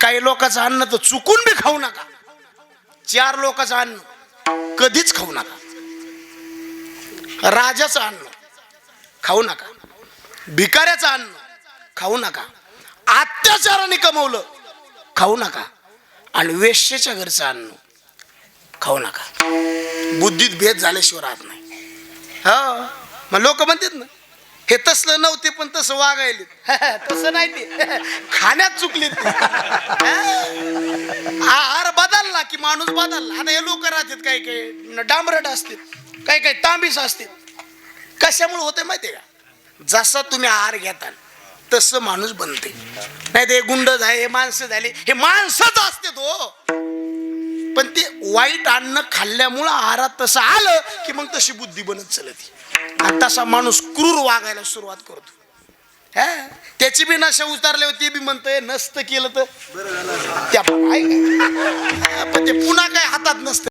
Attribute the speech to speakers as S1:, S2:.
S1: काही लोकांचं अन्न तर चुकून बी खाऊ नका. 4 लोकांचं अन्न कधीच खाऊ नका. राजाचं अन्न खाऊ नका, भिकाऱ्याचं अन्न खाऊ नका, अत्याचाराने कमवलं खाऊ नका, आणि वेश्येच्या घरचं अन्न खाऊ नका. बुद्धीत भेद झाल्याशिवाय राहत नाही. हो, मग लोक म्हणतात ना हे तसलं नव्हते पण तसं वागायले. तसं नाही, ते खाण्यात चुकले. आहार बदलला की माणूस बदलला. आता हे लोक राहतात काही काही डांबरट असतात, काही काही तांबीस असतात. कशामुळे होते माहितीये का? जसा तुम्ही आहार घेता तसं माणूस बनते. नाही ते गुंड झाले, हे माणसं झाले, हे माणसंच असते तो. पण ते वाईट अन्न खाल्ल्यामुळं आहारात तसं आलं की मग तशी बुद्धी बनत चालते, आणि तसा माणूस क्रूर वागायला सुरुवात करतो. त्याची बी नशा उतारल्यावर ते बी म्हणतंय नसतं केलं तर त्या पण ते पुन्हा काय हातात नसतं.